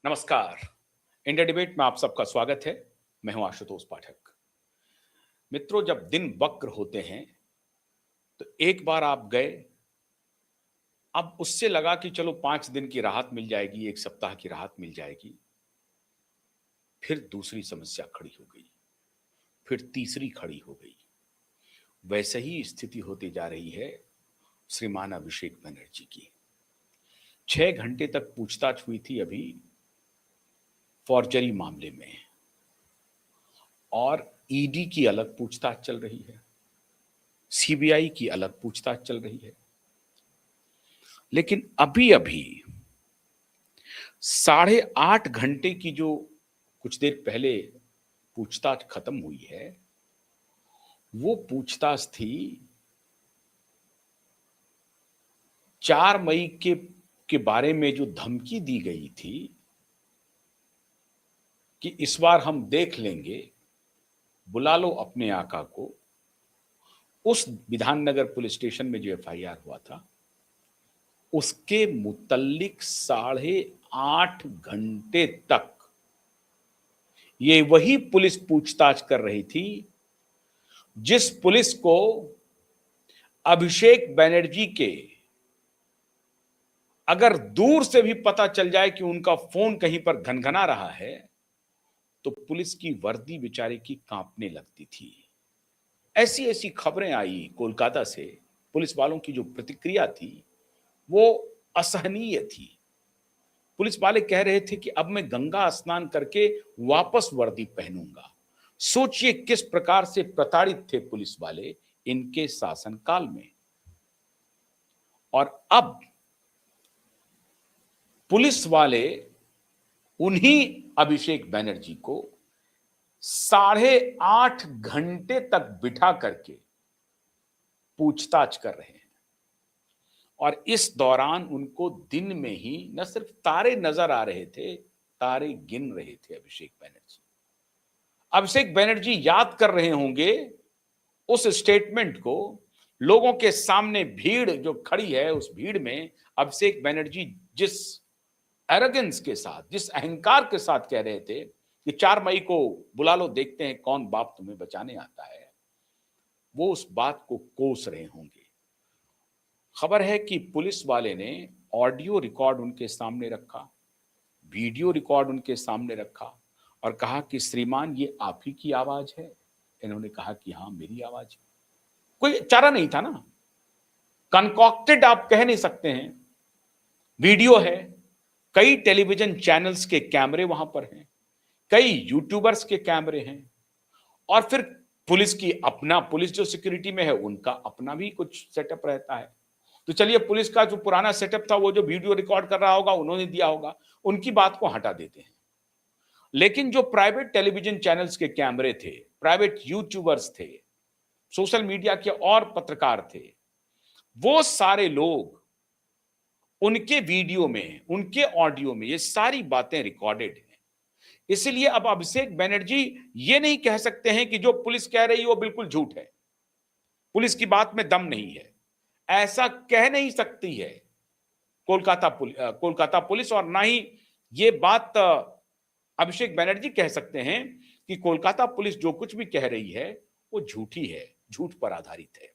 नमस्कार। India debate में आप सबका स्वागत है। मैं हूं आशुतोष पाठक। मित्रों, जब दिन वक्र होते हैं तो एक बार आप गए, अब उससे लगा कि चलो 5 दिन की राहत मिल जाएगी, एक सप्ताह की राहत मिल जाएगी। फिर दूसरी समस्या खड़ी हो गई, फिर तीसरी खड़ी हो गई। वैसे ही स्थिति होती जा रही है श्रीमान अभिषेक बनर्जी की। 6 घंटे तक पूछताछ हुई थी अभी फॉर्जरी मामले में, और ईडी की अलग पूछताछ चल रही है, सीबीआई की अलग पूछताछ चल रही है। लेकिन अभी अभी 8.5 घंटे की जो कुछ देर पहले पूछताछ खत्म हुई है, वो पूछताछ थी 4 मई के बारे में जो धमकी दी गई थी कि इस बार हम देख लेंगे, बुला लो अपने आका को। उस विधाननगर पुलिस स्टेशन में जो एफआईआर हुआ था, उसके मुतल्लिक 8.5 घंटे तक ये वही पुलिस पूछताछ कर रही थी जिस पुलिस को अभिषेक बनर्जी के अगर दूर से भी पता चल जाए कि उनका फोन कहीं पर घनघना रहा है तो पुलिस की वर्दी बेचारे की कांपने लगती थी। ऐसी ऐसी खबरें आई कोलकाता से। पुलिस वालों की जो प्रतिक्रिया थी वो असहनीय थी। पुलिस वाले कह रहे थे कि अब मैं गंगा स्नान करके वापस वर्दी पहनूंगा। सोचिए किस प्रकार से प्रताड़ित थे पुलिस वाले इनके शासनकाल में। और अब पुलिस वाले उन्हीं अभिषेक बनर्जी को 8.5 घंटे तक बिठा करके पूछताछ कर रहे हैं। और इस दौरान उनको दिन में ही न सिर्फ तारे नजर आ रहे थे, तारे गिन रहे थे अभिषेक बनर्जी। अभिषेक बनर्जी याद कर रहे होंगे उस स्टेटमेंट को। लोगों के सामने भीड़ जो खड़ी है, उस भीड़ में अभिषेक बनर्जी जिस एरोगेंस के साथ, जिस अहंकार के साथ कह रहे थे कि 4 मई को बुला लो, देखते हैं कौन बाप तुम्हें बचाने आता है, वो उस बात को कोस रहे होंगे। खबर है कि पुलिस वाले ने ऑडियो रिकॉर्ड उनके सामने रखा, वीडियो रिकॉर्ड उनके सामने रखा और कहा कि श्रीमान ये आप ही की आवाज है। इन्होंने कहा कि हाँ मेरी आवाज है। कोई चारा नहीं था ना, कंकॉक्टेड आप कह नहीं सकते हैं। वीडियो है, कई टेलीविजन चैनल्स के कैमरे वहां पर हैं, कई यूट्यूबर्स के कैमरे हैं, और फिर पुलिस की अपना, पुलिस जो सिक्योरिटी में है उनका अपना भी कुछ सेटअप रहता है। तो चलिए, पुलिस का जो पुराना सेटअप था, वो जो वीडियो रिकॉर्ड कर रहा होगा उन्होंने दिया होगा, उनकी बात को हटा देते हैं। लेकिन जो प्राइवेट टेलीविजन चैनल्स के कैमरे थे, प्राइवेट यूट्यूबर्स थे, सोशल मीडिया के और पत्रकार थे, वो सारे लोग, उनके वीडियो में, उनके ऑडियो में ये सारी बातें रिकॉर्डेड हैं। इसलिए अब अभिषेक बनर्जी ये नहीं कह सकते हैं कि जो पुलिस कह रही है वो बिल्कुल झूठ है, पुलिस की बात में दम नहीं है। ऐसा कह नहीं सकती है कोलकाता पुलिस, और ना ही ये बात अभिषेक बनर्जी कह सकते हैं कि कोलकाता पुलिस जो कुछ भी कह रही है वो झूठी है, झूठ पर आधारित है।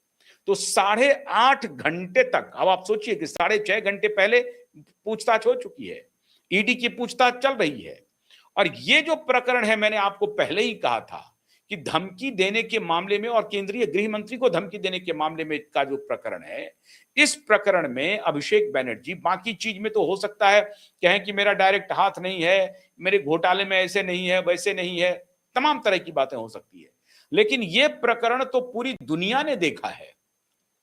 तो 8.5 घंटे तक, अब आप सोचिए कि 6.5 घंटे पहले पूछताछ हो चुकी है, ईडी की पूछताछ चल रही है। और ये जो प्रकरण है, मैंने आपको पहले ही कहा था कि धमकी देने के मामले में और केंद्रीय गृह मंत्री को धमकी देने के मामले में का जो प्रकरण है, इस प्रकरण में अभिषेक बनर्जी, बाकी चीज में तो हो सकता है कहें कि मेरा डायरेक्ट हाथ नहीं है, मेरे घोटाले में ऐसे नहीं है, वैसे नहीं है, तमाम तरह की बातें हो सकती है। लेकिन यह प्रकरण तो पूरी दुनिया ने देखा है,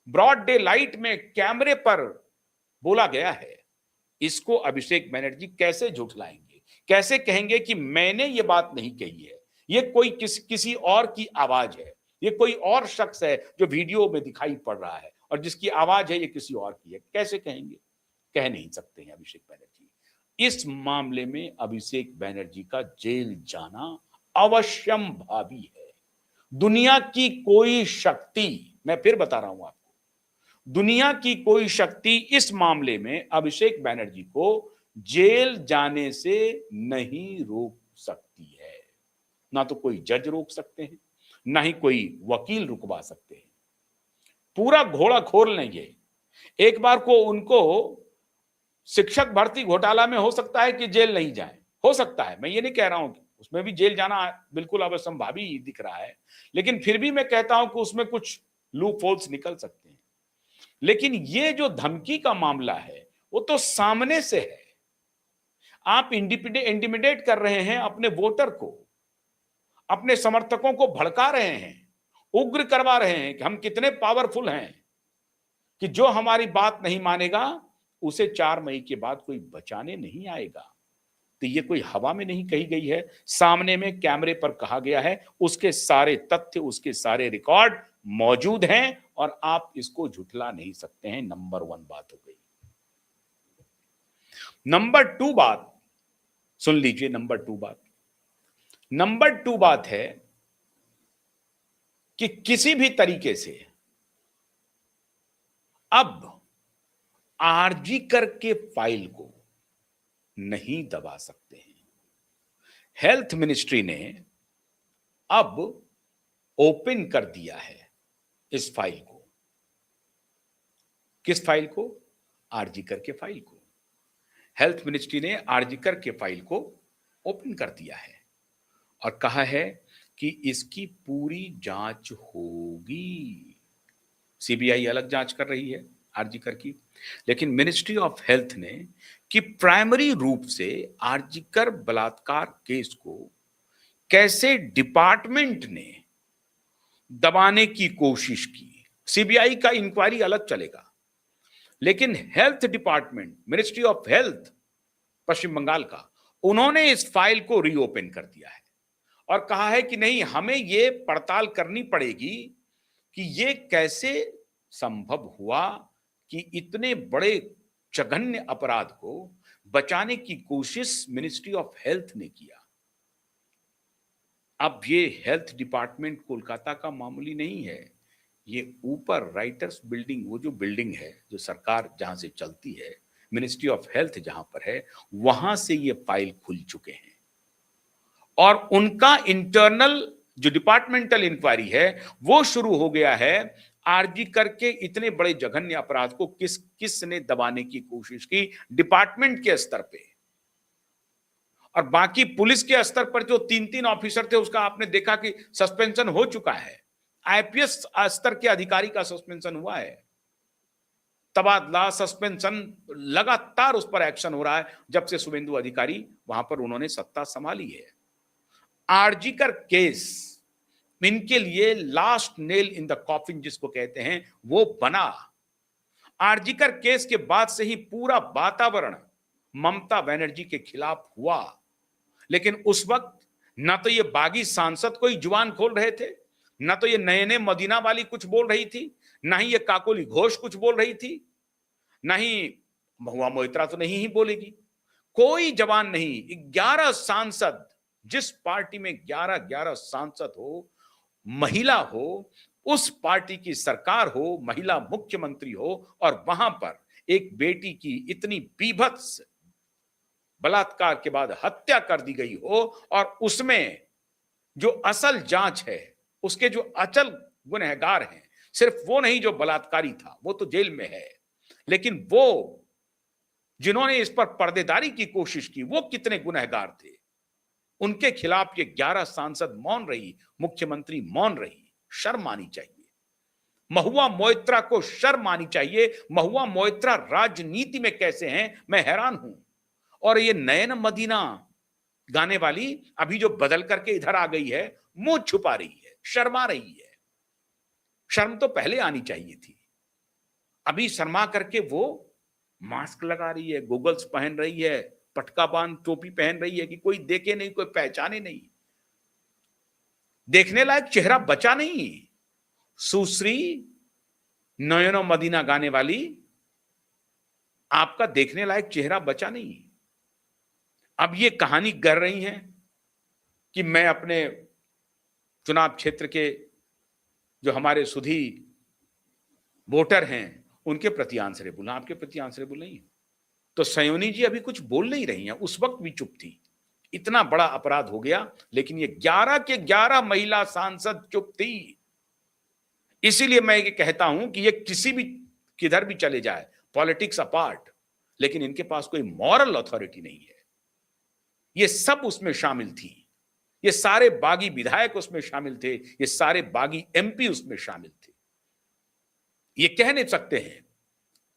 ब्रॉड डे लाइट में कैमरे पर बोला गया है। इसको अभिषेक बनर्जी कैसे झुठलाएंगे, कैसे कहेंगे कि मैंने ये बात नहीं कही है, ये कोई किसी और की आवाज है, ये कोई और शख्स है जो वीडियो में दिखाई पड़ रहा है और जिसकी आवाज है ये किसी और की है? कैसे कहेंगे? कह नहीं सकते हैं अभिषेक बनर्जी। इस मामले में अभिषेक बनर्जी का जेल जाना अवश्यम भावी है। दुनिया की कोई शक्ति, मैं फिर बता रहा हूं आपको, दुनिया की कोई शक्ति इस मामले में अभिषेक बैनर्जी को जेल जाने से नहीं रोक सकती है। ना तो कोई जज रोक सकते हैं, ना ही कोई वकील रुकवा सकते हैं। पूरा घोड़ा खोल लेंगे। एक बार को उनको शिक्षक भर्ती घोटाला में हो सकता है कि जेल नहीं जाए, हो सकता है, मैं ये नहीं कह रहा हूं कि उसमें भी जेल जाना बिल्कुल अवसंभावी दिख रहा है, लेकिन फिर भी मैं कहता हूं कि उसमें कुछ लूप होल्स निकल सकते हैं। लेकिन ये जो धमकी का मामला है वो तो सामने से है। आप इंटिमिडेट कर रहे हैं अपने वोटर को, अपने समर्थकों को भड़का रहे हैं, उग्र करवा रहे हैं कि हम कितने पावरफुल हैं, कि जो हमारी बात नहीं मानेगा उसे 4 मई के बाद कोई बचाने नहीं आएगा। तो ये कोई हवा में नहीं कही गई है, सामने में कैमरे पर कहा गया है, उसके सारे तथ्य, उसके सारे रिकॉर्ड मौजूद हैं और आप इसको झुठला नहीं सकते हैं। नंबर 1 बात हो गई। नंबर 2 बात सुन लीजिए। नंबर 2 बात है कि किसी भी तरीके से अब आरजी करके फाइल को नहीं दबा सकते हैं। हेल्थ मिनिस्ट्री ने अब ओपन कर दिया है इस फाइल को। किस फाइल को? आरजी करके फाइल को। हेल्थ मिनिस्ट्री ने आरजी करके फाइल को ओपन कर दिया है और कहा है कि इसकी पूरी जांच होगी। सीबीआई अलग जांच कर रही है आरजी कर की, लेकिन मिनिस्ट्री ऑफ हेल्थ ने कि प्राइमरी रूप से आरजीकर बलात्कार केस को कैसे डिपार्टमेंट ने दबाने की कोशिश की। सीबीआई का इंक्वायरी अलग चलेगा, लेकिन health department, ministry of health Paschim Bangal का, उन्होंने इस फाइल को रीओपन कर दिया है और कहा है कि नहीं, हमें यह पड़ताल करनी पड़ेगी कि यह कैसे संभव हुआ कि इतने बड़े जघन्य अपराध को बचाने की कोशिश मिनिस्ट्री ऑफ हेल्थ ने किया। अब ये हेल्थ डिपार्टमेंट कोलकाता का मामूली नहीं है, ये ऊपर राइटर्स बिल्डिंग, वो जो बिल्डिंग है जो सरकार जहां से चलती है, मिनिस्ट्री ऑफ हेल्थ जहां पर है, वहां से ये फाइल खुल चुके हैं और उनका इंटरनल जो डिपार्टमेंटल इंक्वायरी है वो शुरू हो गया है। आरजी करके इतने बड़े जघन्य अपराध को किसने दबाने की कोशिश की डिपार्टमेंट के स्तर पे, और बाकी पुलिस के स्तर पर जो 3 ऑफिसर थे उसका आपने देखा कि सस्पेंशन हो चुका है। आईपीएस स्तर के अधिकारी का सस्पेंशन हुआ है, तबादला, सस्पेंशन, लगातार उस पर एक्शन हो रहा है जब से शुभेंदु अधिकारी वहां पर उन्होंने सत्ता संभाली है। आरजीकर केस इनके लिए last nail in the coffin जिसको कहते हैं वो बना। आरजीकर केस के बाद से ही पूरा वातावरण ममता बनर्जी के खिलाफ हुआ, लेकिन उस वक्त ना तो ये बागी सांसद कोई जुबान खोल रहे थे, ना तो ये नयने मदीना वाली कुछ बोल रही थी, ना ही ये काकोली घोष कुछ बोल रही थी, ना ही महुआ मोइत्रा तो नहीं ही बोलेगी, कोई जवान नहीं। 11 सांसद, जिस पार्टी में 11 सांसद हो, महिला हो, उस पार्टी की सरकार हो, महिला मुख्यमंत्री हो और वहां पर एक बेटी की इतनी बीभत्स बलात्कार के बाद हत्या कर दी गई हो और उसमें जो असल जांच है, उसके जो अचल गुनहगार हैं, सिर्फ वो नहीं जो बलात्कारी था, वो तो जेल में है, लेकिन वो जिन्होंने इस पर पर्देदारी की कोशिश की वो कितने गुनहगार थे, उनके खिलाफ ये 11 सांसद मौन रही, मुख्यमंत्री मौन रही। शर्म आनी चाहिए, महुआ मोइत्रा को शर्म आनी चाहिए। महुआ मोइत्रा राजनीति में कैसे हैं मैं हैरान हूं। और ये नयन मदीना गाने वाली अभी जो बदल करके इधर आ गई है, मुंह छुपा रही है, शर्मा रही है। शर्म तो पहले आनी चाहिए थी, अभी शर्मा करके वो मास्क लगा रही है, गॉगल्स पहन रही है, पटका बांध टोपी पहन रही है कि कोई देखे नहीं, कोई पहचाने नहीं, देखने लायक चेहरा बचा नहीं। सुश्री नयनो मदीना गाने वाली, आपका देखने लायक चेहरा बचा नहीं। अब ये कहानी कर रही हैं कि मैं अपने चुनाव क्षेत्र के जो हमारे सुधी वोटर हैं उनके प्रति आंसरेबल, आपके प्रति आंसरेबल नहीं है। तो सयोनी जी अभी कुछ बोल नहीं रही हैं, उस वक्त भी चुप थी। इतना बड़ा अपराध हो गया, लेकिन ये 11 के 11 महिला सांसद चुप थी। इसीलिए मैं ये कहता हूं कि ये किसी भी किधर भी चले जाए, पॉलिटिक्स अपार्ट, लेकिन इनके पास कोई मॉरल अथॉरिटी नहीं है। ये सब उसमें शामिल थी, ये सारे बागी विधायक उसमें शामिल थे, ये सारे बागी एमपी उसमें शामिल थे। ये कह नहीं सकते हैं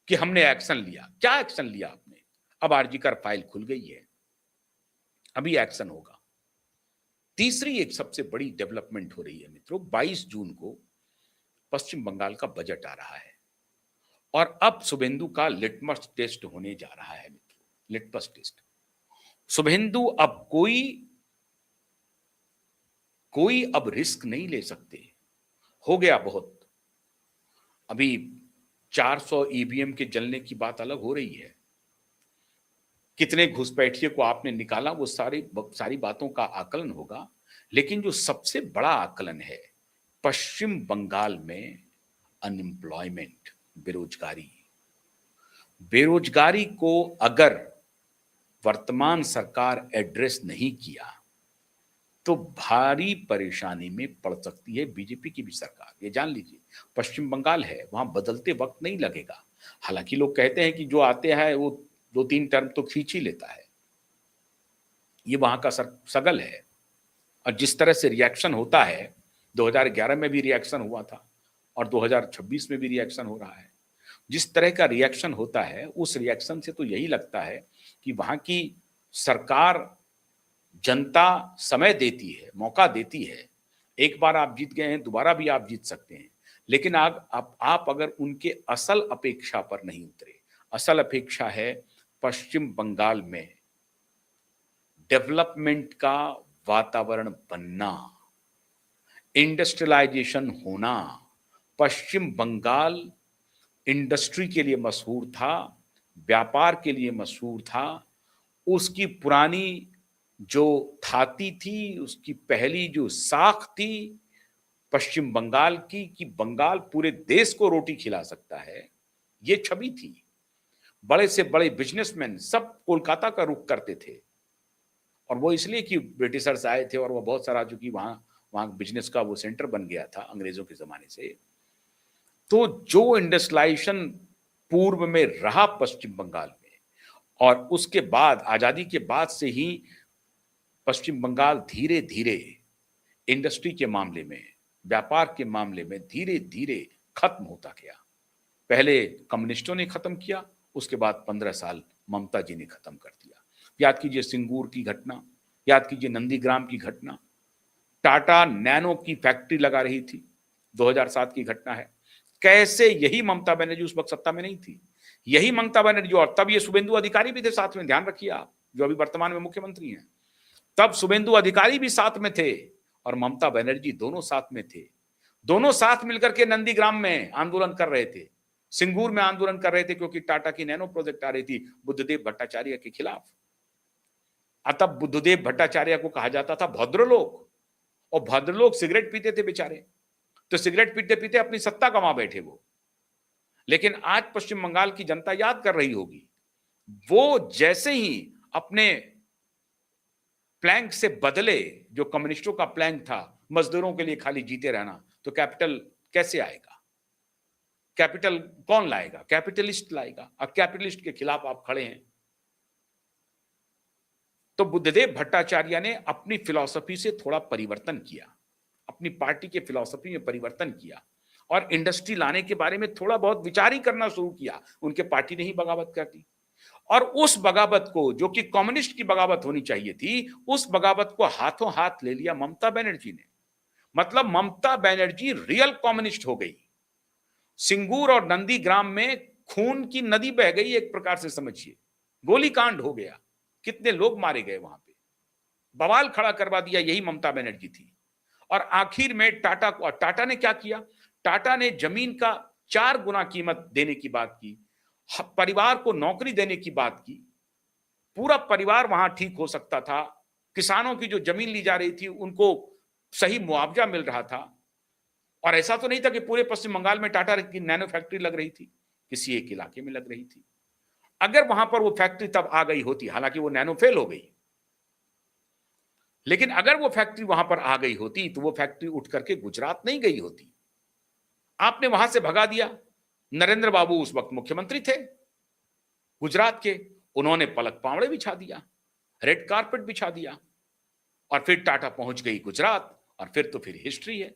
कि हमने एक्शन लिया। क्या एक्शन लिया आपने? अब आरजीकर फाइल खुल गई है, अभी एक्शन होगा। तीसरी एक सबसे बड़ी डेवलपमेंट हो रही है मित्रों, 22 जून को पश्चिम बंगाल का बजट आ रहा है और अब शुभेंदु का लिटमस टेस्ट होने जा रहा है मित्रों, लिटमस टेस्ट। शुभेंदु अब कोई अब रिस्क नहीं ले सकते, हो गया बहुत। अभी 400 ईवीएम के जलने की बात अलग हो रही है, कितने घुसपैठिए को आपने निकाला, वो सारी बातों का आकलन होगा। लेकिन जो सबसे बड़ा आकलन है, पश्चिम बंगाल में अनएम्प्लॉयमेंट, बेरोजगारी को अगर वर्तमान सरकार एड्रेस नहीं किया तो भारी परेशानी में पड़ सकती है बीजेपी की भी सरकार। ये जान लीजिए, पश्चिम बंगाल है, वहां बदलते वक्त नहीं लगेगा। हालांकि लोग कहते हैं कि जो आते हैं वो 2-3 टर्म तो खींच ही लेता है, ये वहां का सगल है। और जिस तरह से रिएक्शन होता है, 2011 में भी रिएक्शन हुआ था और 2026 में भी रिएक्शन हो रहा है। जिस तरह का रिएक्शन होता है, उस रिएक्शन से तो यही लगता है कि वहां की सरकार, जनता समय देती है, मौका देती है। एक बार आप जीत गए हैं, दोबारा भी आप जीत सकते हैं, लेकिन आप अगर उनके असल अपेक्षा पर नहीं उतरे। असल अपेक्षा है पश्चिम बंगाल में डेवलपमेंट का वातावरण बनना, इंडस्ट्रियलाइजेशन होना। पश्चिम बंगाल इंडस्ट्री के लिए मशहूर था, व्यापार के लिए मशहूर था। उसकी पुरानी जो थाती थी, उसकी पहली जो साख थी पश्चिम बंगाल की, कि बंगाल पूरे देश को रोटी खिला सकता है, ये छवि थी। बड़े से बड़े बिजनेसमैन सब कोलकाता का रुख करते थे, और वो इसलिए कि ब्रिटिशर्स आए थे और वो बहुत सारा, जो कि वहां बिजनेस का वो सेंटर बन गया था अंग्रेजों के जमाने से। तो जो इंडस्ट्रियलाइजेशन पूर्व में रहा पश्चिम बंगाल में, और उसके बाद आजादी के बाद से ही पश्चिम बंगाल धीरे धीरे इंडस्ट्री के मामले में, व्यापार के मामले में धीरे धीरे खत्म होता गया। पहले कम्युनिस्टों ने खत्म किया, उसके बाद 15 साल ममता जी ने खत्म कर दिया। याद कीजिए सिंगूर की घटना, याद कीजिए नंदीग्राम की घटना, टाटा नैनो की फैक्ट्री लगा रही थी, 2007 की घटना है। कैसे यही ममता बनर्जी उस वक्त सत्ता में नहीं थी, यही ममता बनर्जी, और तब ये शुभेंदु अधिकारी भी थे साथ में, ध्यान रखिए आप, जो अभी वर्तमान में मुख्यमंत्री हैं। तब शुभेंदु अधिकारी भी साथ में थे और ममता बनर्जी, दोनों साथ में थे। दोनों साथ मिलकर के नंदीग्राम में आंदोलन कर रहे थे, सिंगूर में आंदोलन कर रहे थे, क्योंकि टाटा की नैनो प्रोजेक्ट आ रही थी बुद्धदेव भट्टाचार्य के खिलाफ। तब बुद्धदेव भट्टाचार्य को कहा जाता था भद्रलोक, और भद्रलोक सिगरेट पीते थे बेचारे, तो सिगरेट पीते पीते अपनी सत्ता गंवा बैठे वो। लेकिन आज पश्चिम बंगाल की जनता याद कर रही होगी, वो जैसे ही अपने प्लैंक से बदले, जो कम्युनिस्टों का प्लैंक था मजदूरों के लिए खाली जीते रहना, तो कैपिटल कैसे आएगा? कैपिटल कौन लाएगा? कैपिटलिस्ट लाएगा। अब कैपिटलिस्ट के खिलाफ आप खड़े हैं। तो बुद्धदेव भट्टाचार्य ने अपनी फिलॉसफी से थोड़ा परिवर्तन किया, अपनी पार्टी के फिलॉसफी में परिवर्तन किया, और इंडस्ट्री लाने के बारे में थोड़ा बहुत विचार ही करना शुरू किया। उनके पार्टी ने ही बगावत कर दी, और उस बगावत को, जो कि कम्युनिस्ट की बगावत होनी चाहिए थी, उस बगावत को हाथों हाथ ले लिया ममता बनर्जी ने। मतलब ममता बनर्जी रियल कम्युनिस्ट हो गई। सिंगूर और नंदीग्राम में खून की नदी बह गई, एक प्रकार से समझिए, गोलीकांड हो गया, कितने लोग मारे गए वहां पे, बवाल खड़ा करवा दिया, यही ममता बनर्जी थी। और आखिर में टाटा ने क्या किया? टाटा ने जमीन का 4 गुना कीमत देने की बात की, परिवार को नौकरी देने की बात की, पूरा परिवार वहां ठीक हो सकता था, किसानों की जो जमीन ली जा रही थी उनको सही मुआवजा मिल रहा था। और ऐसा तो नहीं था कि पूरे पश्चिम बंगाल में टाटा की नैनो फैक्ट्री लग रही थी, किसी एक इलाके में लग रही थी। अगर वहां पर वो फैक्ट्री तब आ गई होती, हालांकि वो नैनो फेल हो गई, लेकिन अगर वो फैक्ट्री वहां पर आ गई होती तो वो फैक्ट्री उठ करके गुजरात नहीं गई होती। आपने वहां से भगा दिया। नरेंद्र बाबू उस वक्त मुख्यमंत्री थे गुजरात के, उन्होंने पलक पावड़े बिछा दिया, रेड कारपेट बिछा दिया, और फिर टाटा पहुंच गई गुजरात, और फिर हिस्ट्री है।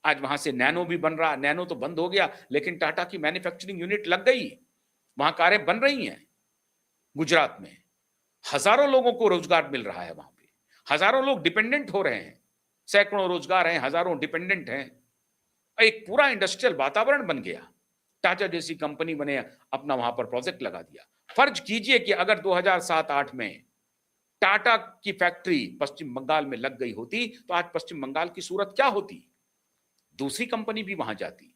आज वहां से नैनो भी बन रहा, नैनो तो बंद हो गया, लेकिन टाटा की मैन्युफैक्चरिंग यूनिट लग गई, वहां कारें बन रही हैं गुजरात में। हजारों लोगों को रोजगार मिल रहा है वहां पे, हजारों लोग डिपेंडेंट हो रहे हैं, सैकड़ों रोजगार हैं, हजारों डिपेंडेंट हैं। एक पूरा इंडस्ट्रियल वातावरण बन गया। टाटा जैसी कंपनी बने, अपना वहां पर प्रोजेक्ट लगा दिया। फर्ज कीजिए कि अगर 2007-8 में टाटा की फैक्ट्री पश्चिम बंगाल में लग गई होती तो आज पश्चिम बंगाल की सूरत क्या होती? दूसरी कंपनी भी वहां जाती,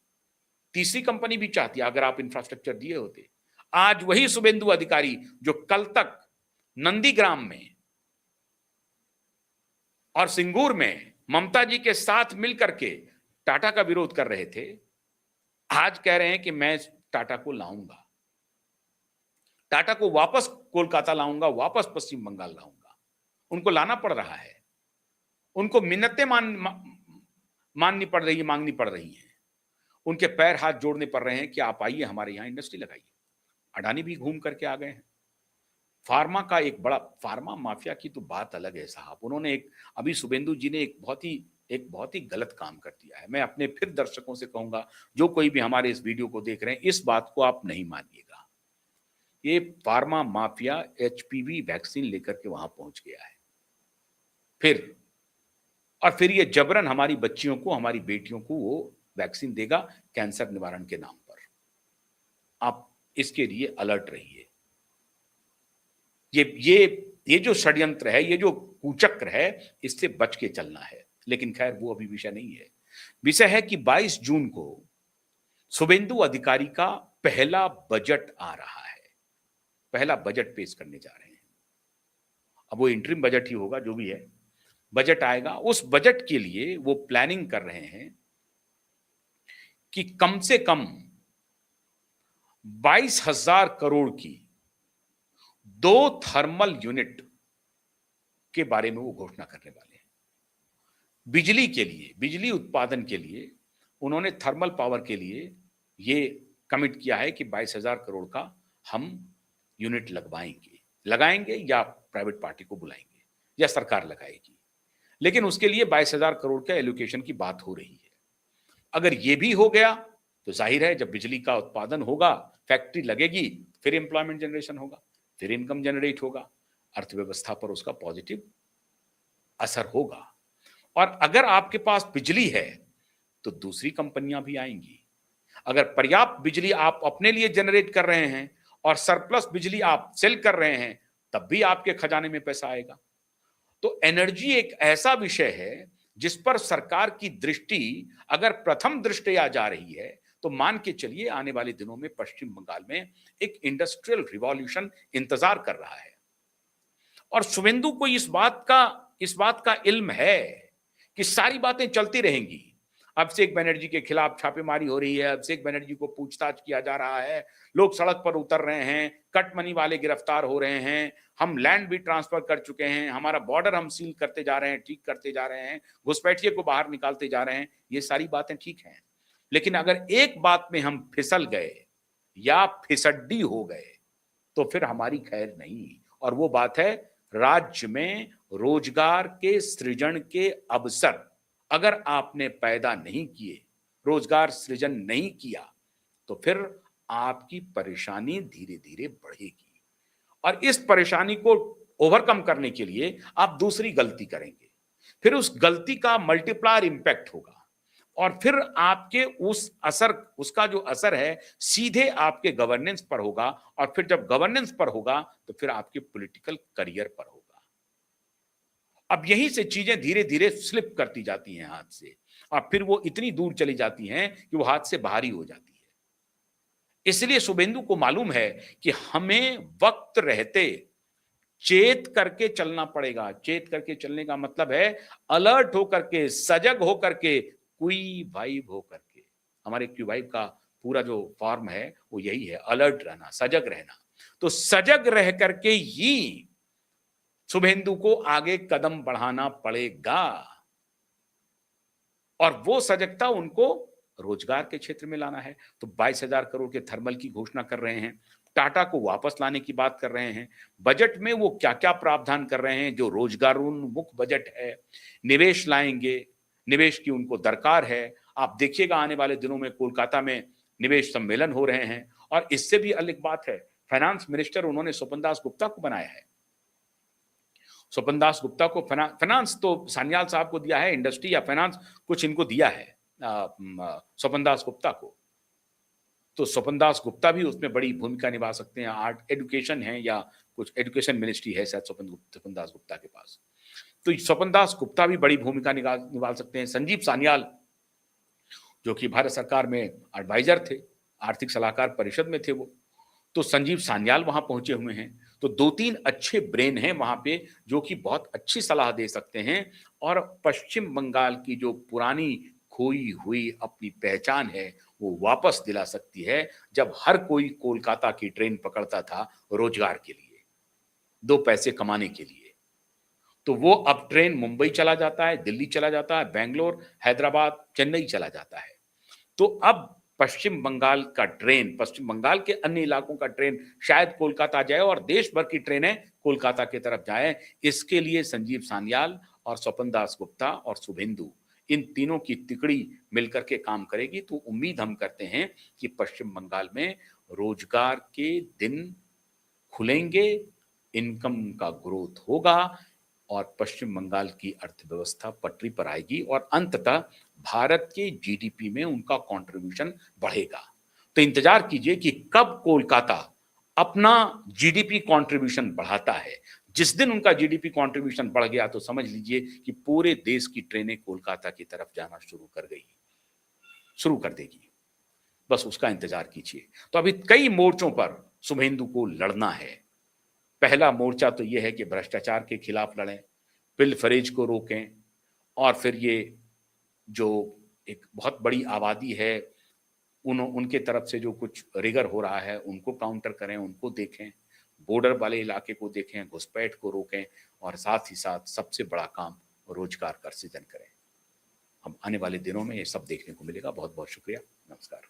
तीसरी कंपनी भी चाहती, अगर आप इंफ्रास्ट्रक्चर दिए होते। आज वही शुभेंदु अधिकारी जो कल तक नंदीग्राम में और सिंगूर में ममता जी के साथ मिलकर के टाटा का विरोध कर रहे थे, आज कह रहे हैं कि मैं टाटा को लाऊंगा, टाटा को वापस कोलकाता लाऊंगा, वापस पश्चिम बंगाल लाऊंगा। उनको लाना पड़ रहा है, उनको मिन्नतें मांगनी पड़ रही हैं, उनके पैर हाथ जोड़ने पड़ रहे हैं कि आप आइए हमारे यहां इंडस्ट्री लगाइए। अडानी भी घूम करके आ गए हैं। फार्मा का एक बड़ा, फार्मा माफिया की तो बात अलग है साहब। उन्होंने अभी शुभेंदु जी ने एक बहुत ही गलत काम कर दिया है। मैं अपने फिर दर्शकों से कहूंगा, जो कोई भी हमारे इस वीडियो को देख रहे हैं, इस बात को आप नहीं मानिएगा। ये फार्मा माफिया एचपीवी वैक्सीन लेकर के वहां पहुंच गया है, फिर ये जबरन हमारी बच्चियों को, हमारी बेटियों को वो वैक्सीन देगा कैंसर निवारण के नाम पर। आप इसके लिए अलर्ट रहिए। ये जो षड्यंत्र है, ये जो कुचक्र है, इससे बच के चलना है। लेकिन खैर वो अभी विषय नहीं है। विषय है कि 22 जून को शुभेंदु अधिकारी का पहला बजट आ रहा है, पहला बजट पेश करने जा रहे हैं। अब वो इंटरिम बजट ही होगा, जो भी है, बजट आएगा। उस बजट के लिए वो प्लानिंग कर रहे हैं कि कम से कम 22,000 करोड़ की 2 थर्मल यूनिट के बारे में वो घोषणा करने वाले हैं। बिजली के लिए, बिजली उत्पादन के लिए उन्होंने थर्मल पावर के लिए ये कमिट किया है कि 22,000 करोड़ का हम यूनिट लगाएंगे या प्राइवेट पार्टी को बुलाएंगे या सरकार लगाएगी। लेकिन उसके लिए 22,000 करोड़ के एलोकेशन की बात हो रही है। अगर ये भी हो गया तो जाहिर है, जब बिजली का उत्पादन होगा, फैक्ट्री लगेगी, फिर एम्प्लॉयमेंट जनरेशन होगा, फिर इनकम जनरेट होगा, अर्थव्यवस्था पर उसका पॉजिटिव असर होगा। और अगर आपके पास बिजली है तो दूसरी कंपनियां भी आएंगी। अगर पर्याप्त बिजली आप अपने लिए जनरेट कर रहे हैं और सरप्लस बिजली आप सेल कर रहे हैं, तब भी आपके खजाने में पैसा आएगा। तो एनर्जी एक ऐसा विषय है जिस पर सरकार की दृष्टि अगर प्रथम दृष्टया जा रही है, तो मान के चलिए आने वाले दिनों में पश्चिम बंगाल में एक इंडस्ट्रियल रिवॉल्यूशन इंतजार कर रहा है। और शुभेंदु को इस बात का इल्म है कि सारी बातें चलती रहेंगी। अभिषेक बनर्जी के खिलाफ छापेमारी हो रही है, अभिषेक बनर्जी को पूछताछ किया जा रहा है, लोग सड़क पर उतर रहे हैं, कट मनी वाले गिरफ्तार हो रहे हैं, हम लैंड भी ट्रांसफर कर चुके हैं, हमारा बॉर्डर हम सील करते जा रहे हैं, ठीक करते जा रहे हैं, घुसपैठिए को बाहर निकालते जा रहे हैं। ये सारी बातें ठीक हैं, लेकिन अगर एक बात में हम फिसल गए या फिसड्डी हो गए तो फिर हमारी खैर नहीं। और वो बात है, राज्य में रोजगार के सृजन के अवसर अगर आपने पैदा नहीं किए, रोजगार सृजन नहीं किया, तो फिर आपकी परेशानी धीरे धीरे बढ़ेगी। और इस परेशानी को ओवरकम करने के लिए आप दूसरी गलती करेंगे, फिर उस गलती का मल्टीप्लायर इंपैक्ट होगा, और फिर आपके उसका जो असर है सीधे आपके गवर्नेंस पर होगा, और फिर जब गवर्नेंस पर होगा तो फिर आपके पॉलिटिकल करियर पर होगा। अब यहीं से चीजें धीरे धीरे स्लिप करती जाती हैं हाथ से, और फिर वो इतनी दूर चली जाती हैं कि वो हाथ से बाहर ही हो जाती है। इसलिए शुभेंदु को मालूम है कि हमें वक्त रहते चेत करके चलना पड़ेगा। चेत करके चलने का मतलब है अलर्ट होकर के, सजग होकर के, क्वी वाइब होकर के। हमारे क्वी वाइब का पूरा जो फॉर्म है वो यही है, अलर्ट रहना, सजग रहना। तो सजग रह करके ही शुभेंदु को आगे कदम बढ़ाना पड़ेगा, और वो सजगता उनको रोजगार के क्षेत्र में लाना है। तो 22,000 करोड़ के थर्मल की घोषणा कर रहे हैं, टाटा को वापस लाने की बात कर रहे हैं। बजट में वो क्या-क्या प्रावधान कर रहे हैं, जो रोजगारोन्मुख बजट है, निवेश लाएंगे, निवेश की उनको दरकार है। आप देखिएगा आने वाले दिनों में कोलकाता में निवेश सम्मेलन हो रहे हैं, और इससे भी अलग बात है, फाइनेंस मिनिस्टर उन्होंने स्वपन दास गुप्ता को बनाया है। स्वपन दास गुप्ता को फाइनेंस तो सान्याल साहब को दिया है, इंडस्ट्री या फाइनेंस कुछ इनको दिया है स्वपन दास गुप्ता को। तो स्वपन दास गुप्ता भी उसमें बड़ी भूमिका निभा सकते हैं। आर्ट एजुकेशन है या कुछ एजुकेशन मिनिस्ट्री है शायद स्वपन दास गुप्ता के पास, तो स्वपन दास गुप्ता भी बड़ी भूमिका निभा सकते हैं। संजीव सान्याल जो कि भारत सरकार में एडवाइजर थे, आर्थिक सलाहकार परिषद में थे वो, तो संजीव सान्याल वहां पहुंचे हुए हैं। तो 2-3 अच्छे ब्रेन हैं वहां पे जो कि बहुत अच्छी सलाह दे सकते हैं, और पश्चिम बंगाल की जो पुरानी खोई हुई अपनी पहचान है वो वापस दिला सकती है, जब हर कोई कोलकाता की ट्रेन पकड़ता था रोजगार के लिए, 2 पैसे कमाने के लिए। तो वो अब ट्रेन मुंबई चला जाता है, दिल्ली चला जाता है, बेंगलोर, हैदराबाद, चेन्नई चला जाता है। तो अब पश्चिम बंगाल का ट्रेन, पश्चिम बंगाल के अन्य इलाकों का ट्रेन शायद कोलकाता जाए, और देश भर की ट्रेनें कोलकाता की तरफ जाएं। इसके लिए संजीव सान्याल और स्वपन दास गुप्ता और शुभेंदु, इन तीनों की तिकड़ी मिलकर के काम करेगी। तो उम्मीद हम करते हैं कि पश्चिम बंगाल में रोजगार के दिन खुलेंगे, इनकम का ग्रोथ होगा, और पश्चिम बंगाल की अर्थव्यवस्था पटरी पर आएगी, और अंततः भारत के जीडीपी में उनका कंट्रीब्यूशन बढ़ेगा। तो इंतजार कीजिए कि कब कोलकाता अपना जीडीपी कंट्रीब्यूशन बढ़ाता है। जिस दिन उनका जीडीपी कंट्रीब्यूशन बढ़ गया तो समझ लीजिए कि पूरे देश की ट्रेनें कोलकाता की तरफ जाना शुरू कर देगी। बस उसका इंतजार कीजिए। तो अभी कई मोर्चों पर शुभेंदु को लड़ना है। पहला मोर्चा तो यह है कि भ्रष्टाचार के खिलाफ लड़ें, पिलफरेज को रोकें, और फिर ये जो एक बहुत बड़ी आबादी है उनके तरफ से जो कुछ रिगर हो रहा है उनको काउंटर करें, उनको देखें, बॉर्डर वाले इलाके को देखें, घुसपैठ को रोकें, और साथ ही साथ सबसे बड़ा काम रोजगार का सृजन करें। हम आने वाले दिनों में ये सब देखने को मिलेगा। बहुत बहुत शुक्रिया, नमस्कार।